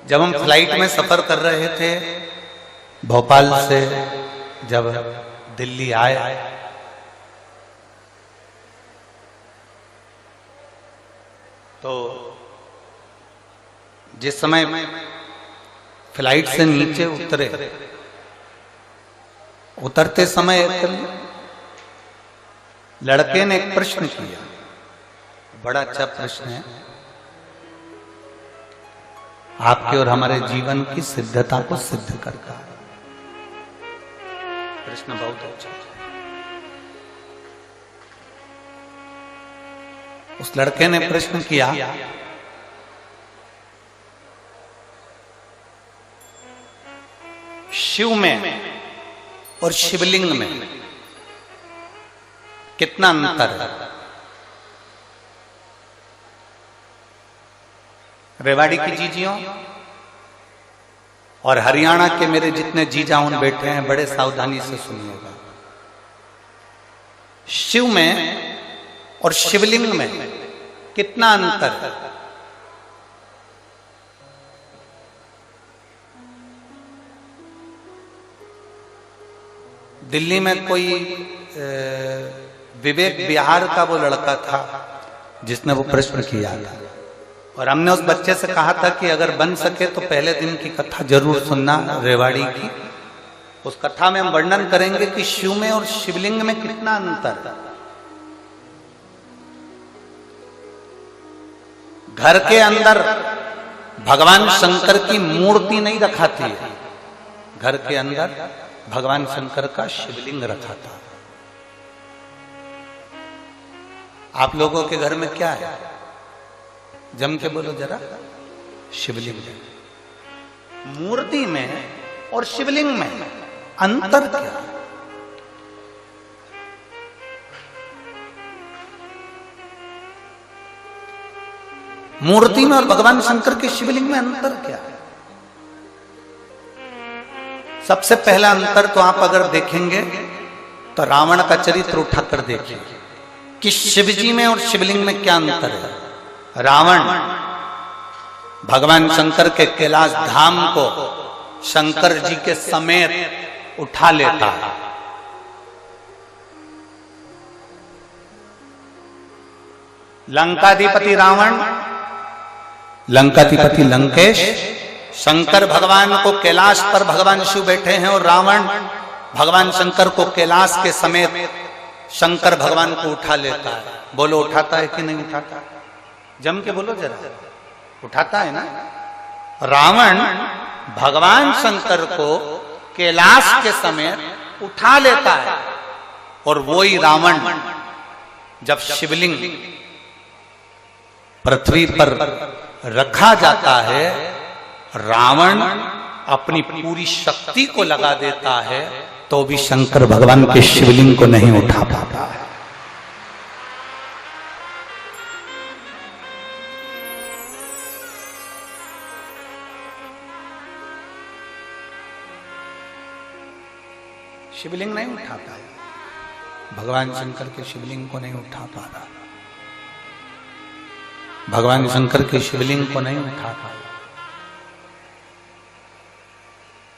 जब हम फ्लाइट में सफर कर रहे थे भोपाल से जब दिल्ली आए तो जिस समय फ्लाइट से नीचे उतरते समय एक लड़के ने एक प्रश्न किया, बड़ा अच्छा प्रश्न है, आपके और हमारे जीवन की सिद्धता को सिद्ध करता है। प्रश्न बहुत अच्छा है। उस लड़के ने प्रश्न किया, शिव में और शिवलिंग में कितना अंतर है? रेवाड़ी की जीजियों और हरियाणा के मेरे जितने जीजाउन बैठे हैं बड़े सावधानी से सुनिएगा। शिव में और शिवलिंग में कितना अंतर है? दिल्ली में कोई विवेक बिहार का वो लड़का था जिसने वो प्रश्न किया था और हमने उस बच्चे से कहा था कि अगर बन सके तो पहले दिन की कथा जरूर सुनना रेवाड़ी की। उस कथा में हम वर्णन करेंगे कि शिव में और शिवलिंग में कितना अंतर है। घर के अंदर भगवान शंकर की मूर्ति नहीं रखाती है, घर के अंदर भगवान शंकर का शिवलिंग रखा था। आप लोगों के घर में क्या है? जम के बोलो जरा। शिवलिंग है। मूर्ति में और शिवलिंग में अंतर क्या है? मूर्ति में और भगवान शंकर के शिवलिंग में अंतर क्या है? सबसे पहला अंतर तो आप अगर देखेंगे तो रावण का चरित्र उठाकर देखिए कि शिव जी में और शिवलिंग में क्या अंतर है। रावण भगवान शंकर के कैलाश धाम को शंकर जी के समेत उठा लेता है। लंकाधिपति रावण, लंकाधिपति लंकेश शंकर भगवान को कैलाश पर भगवान शिव बैठे हैं और रावण भगवान शंकर को कैलाश के समेत शंकर भगवान को उठा लेता है। बोलो उठाता है कि नहीं उठाता? जम के बोलो जरा। उठाता है ना? रावण भगवान शंकर को कैलाश के समेत उठा लेता है और वही रावण जब शिवलिंग पृथ्वी पर रखा जाता है, रावण अपनी पूरी शक्ति को लगा देता है तो भी शंकर भगवान के शिवलिंग को नहीं उठा पाता है। शिवलिंग नहीं उठाता है। भगवान शंकर के शिवलिंग को नहीं उठा पा रहा। भगवान शंकर के शिवलिंग को नहीं उठा पाया।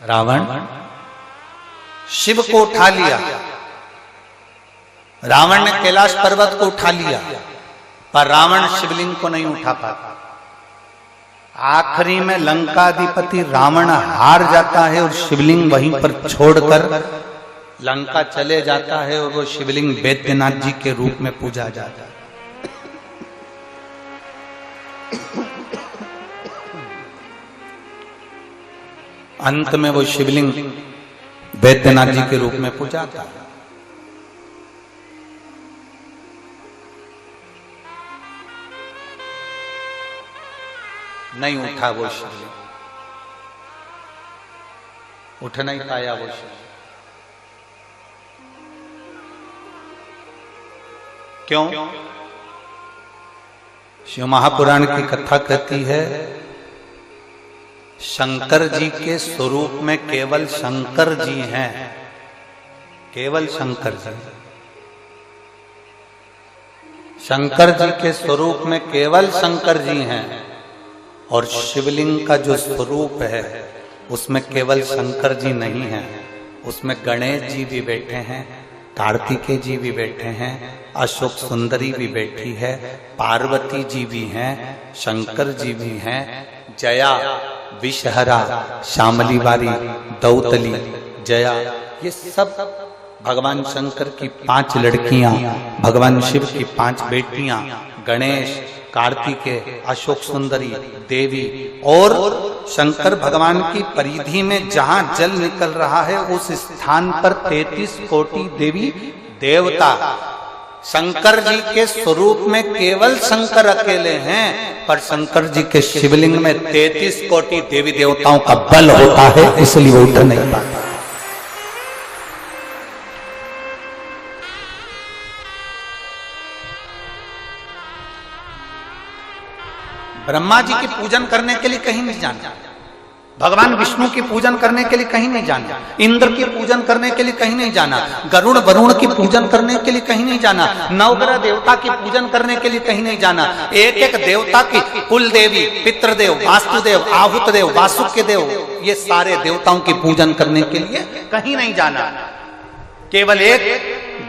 रावण शिव को उठा लिया, रावण ने कैलाश पर्वत को उठा लिया, पर रावण शिवलिंग को नहीं उठा पाता। आखिरी में लंकाधिपति रावण हार जाता है और शिवलिंग वहीं पर छोड़कर लंका चले जाता है और वो शिवलिंग बैद्यनाथ जी के रूप में पूजा जाता है। अंत में वो शिवलिंग बैद्यनाथ जी के रूप में पूजा था। नहीं उठा वो शिवलिंग, उठ नहीं पाया वो शिवलिंग। क्यों? शिव महापुराण की कथा कहती है शंकर जी के स्वरूप में केवल शंकर जी हैं, केवल शंकर जी। शंकर जी के स्वरूप में केवल शंकर जी हैं और शिवलिंग का जो स्वरूप है उसमें केवल शंकर जी नहीं है, उसमें गणेश जी भी बैठे हैं, कार्तिकेय जी भी बैठे हैं, अशोक सुंदरी भी बैठी है, पार्वती जी भी हैं, शंकर जी भी हैं, जया, विषहरा, श्यामली बारी, दौतली, जया, ये सब भगवान शंकर की 5 लड़कियां, भगवान शिव की 5 बेटियां, गणेश, कार्तिकेय, अशोक सुंदरी, देवी, और शंकर भगवान की परिधि में जहां जल निकल रहा है उस स्थान पर 33 कोटि देवी देवता। शंकर जी के स्वरूप में केवल शंकर अकेले हैं, पर शंकर जी के शिवलिंग में 33 कोटि देवी देवताओं का बल होता है, इसलिए वो उतर नहीं पाता। ब्रह्मा जी की पूजन करने के लिए कहीं नहीं जाना, भगवान विष्णु की पूजन करने के लिए कहीं नहीं जाना, इंद्र की पूजन करने के लिए कहीं नहीं जाना, गरुड़ वरुण की पूजन करने के लिए कहीं नहीं जाना, नवग्रह देवता की पूजन करने के लिए कहीं नहीं जाना, एक एक देवता की, कुल देवी, पितृदेव, वास्तुदेव, आहुतदेव, वासुकी देव, ये सारे देवताओं की पूजन करने के लिए कहीं नहीं जाना। केवल एक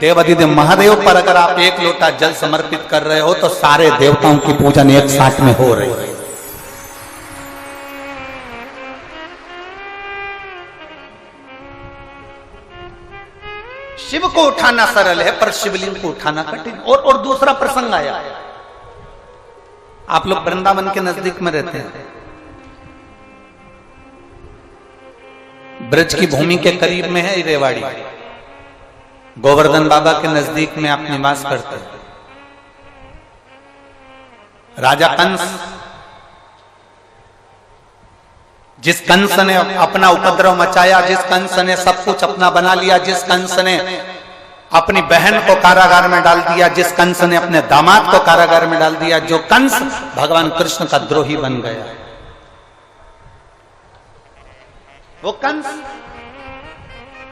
देवाधिदेव महादेव पर अगर आप 1 लोटा जल समर्पित कर रहे हो तो सारे देवताओं की पूजन एक साथ में हो रही है। शिव को उठाना सरल है पर शिवलिंग को उठाना कठिन। और दूसरा प्रसंग आया, आप लोग वृंदावन के नजदीक में रहते हैं, ब्रज की भूमि के करीब में है रेवाड़ी, गोवर्धन बाबा के नजदीक में आप निवास करते हैं। राजा कंस, जिस कंस ने अपना उपद्रव मचाया, जिस कंस ने सब कुछ अपना बना लिया, जिस कंस ने अपनी बहन को कारागार में डाल दिया, जिस कंस ने अपने दामाद को कारागार में डाल दिया, जो कंस भगवान कृष्ण का द्रोही बन गया, वो कंस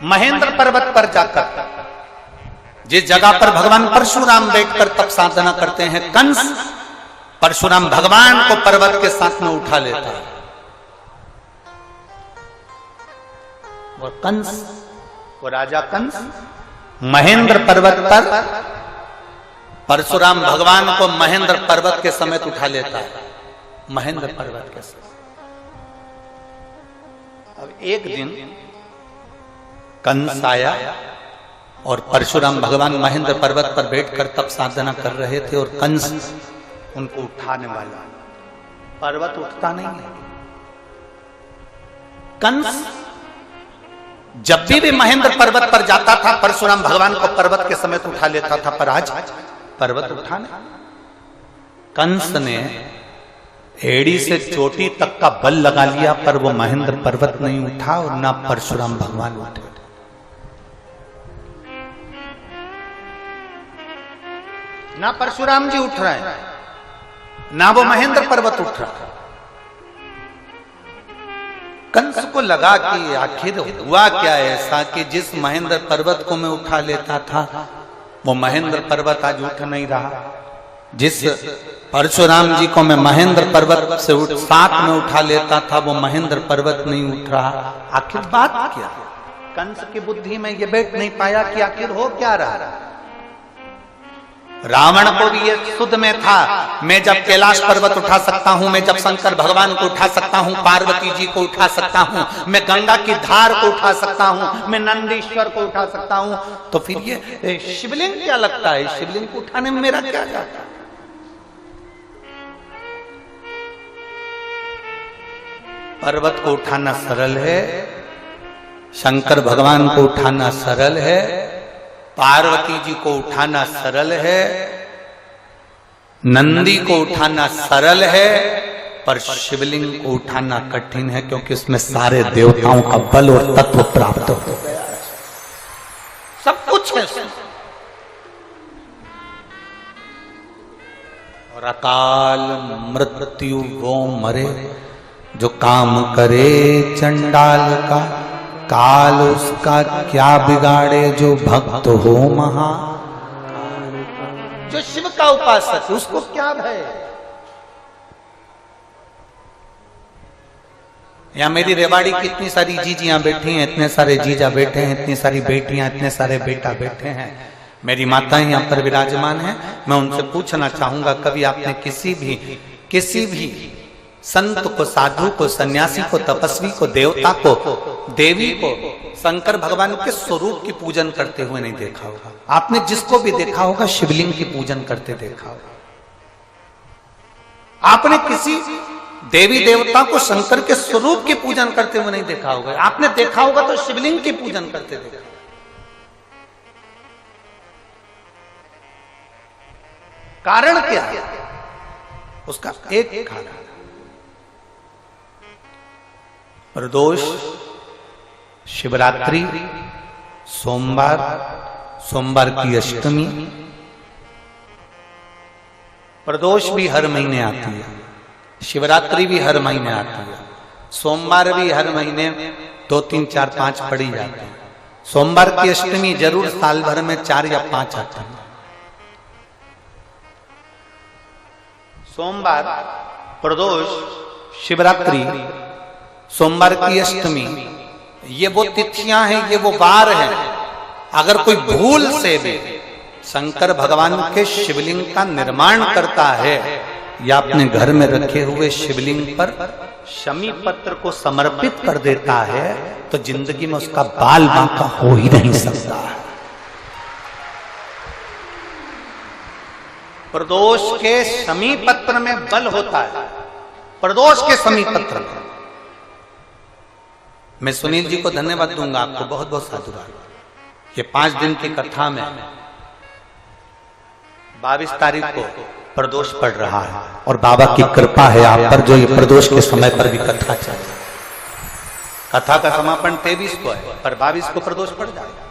महेंद्र पर्वत पर जाकर, जिस जगह पर भगवान परशुराम बैठकर तप साधना करते हैं, कंस परशुराम भगवान को पर्वत के साथ में उठा लेता है। वो कंस, वो राजा कंस महेंद्र पर्वत पर परशुराम भगवान को महेंद्र पर्वत के समेत उठा लेता है, महेंद्र पर्वत के समेत। अब एक दिन कंस आया और परशुराम भगवान महेंद्र पर्वत पर बैठकर तप साधना कर रहे थे और कंस उनको उठाने वाला, पर्वत उठता नहीं है। कंस जब भी महेंद्र पर्वत पर जाता था परशुराम भगवान को पर्वत के समेत उठा लेता था, पर आज पर्वत उठा नहीं। कंस ने एड़ी से चोटी तक का बल लगा लिया पर वो महेंद्र पर्वत नहीं उठा और ना परशुराम भगवान उठे। ना परशुराम जी उठ रहे हैं, ना वो महेंद्र पर्वत उठ रहा। कंस को लगा कि आखिर हुआ क्या ऐसा कि जिस महेंद्र पर्वत को मैं उठा लेता था वो महेंद्र पर्वत आज उठ नहीं रहा, जिस परशुराम जी को मैं महेंद्र पर्वत से साथ में उठा लेता था वो महेंद्र पर्वत नहीं उठ रहा। आखिर बात क्या? कंस की बुद्धि में ये बैठ नहीं पाया कि आखिर हो क्या रहा। रावण को भी ये सुध में था, मैं जब कैलाश पर्वत उठा सकता हूं, मैं जब शंकर भगवान को उठा सकता हूं, पार्वती जी को उठा सकता हूं, मैं गंगा की धार को उठा सकता हूं, मैं नंदीश्वर को उठा सकता हूं, तो फिर ये शिवलिंग क्या लगता है, शिवलिंग को उठाने में मेरा क्या जाता। पर्वत को उठाना सरल है, शंकर भगवान को उठाना सरल है, पार्वती जी को उठाना सरल है, नंदी को उठाना सरल है, पर शिवलिंग को उठाना कठिन है क्योंकि उसमें सारे देवताओं का बल और तत्व प्राप्त हो गया है, सब कुछ है। और अकाल मृत्यु वो मरे जो काम करे चंडाल का, काल उसका क्या बिगाड़े जो भक्त हो महा। जो शिव का उपासक उसको क्या भय। या मेरी रेवाड़ी की इतनी सारी जीजियां बैठी हैं, इतने सारे जीजा बैठे हैं, इतनी सारी बेटियां, इतने सारे बेटा बैठे हैं, मेरी माताएं यहाँ पर विराजमान हैं। मैं उनसे पूछना चाहूंगा, कभी आपने किसी भी संत को, साधु को, सन्यासी को, तपस्वी को, देवता को, देवी को शंकर भगवान के स्वरूप की पूजन करते हुए नहीं देखा होगा? आपने जिसको भी देखा होगा शिवलिंग की पूजन करते देखा होगा। आपने किसी देवी देवता को शंकर के स्वरूप की पूजन करते हुए नहीं देखा होगा। आपने देखा होगा तो शिवलिंग की पूजन करते देखा। कारण क्या है? उसका एक कारण, प्रदोष, शिवरात्रि, सोमवार की अष्टमी। प्रदोष भी हर महीने आती है, शिवरात्रि भी हर महीने आती है, सोमवार भी हर महीने 2, 3, 4, 5 पड़ी जाती है। सोमवार की अष्टमी जरूर साल भर में 4 या 5 आती है। सोमवार, प्रदोष, शिवरात्रि, सोमवार की अष्टमी, ये वो तिथियां हैं, ये वो वार हैं। अगर कोई भूल से भी शंकर भगवान के शिवलिंग का निर्माण करता है या अपने घर में रखे हुए शिवलिंग पर शमी पत्र को समर्पित कर देता है, तो जिंदगी में उसका बाल बांका हो ही नहीं सकता है। प्रदोष के शमी पत्र में बल होता है। प्रदोष के शमी पत्र में मैं सुनील जी को धन्यवाद दूंगा, आपको बहुत बहुत साधुवाद। ये 5 दिन की कथा में 22 तारीख को प्रदोष पड़ रहा है और बाबा की कृपा है आप पर, जो ये प्रदोष के समय पर भी कथा चल रही है। कथा का समापन 23 को है, पर 22 को प्रदोष पड़ जाएगा।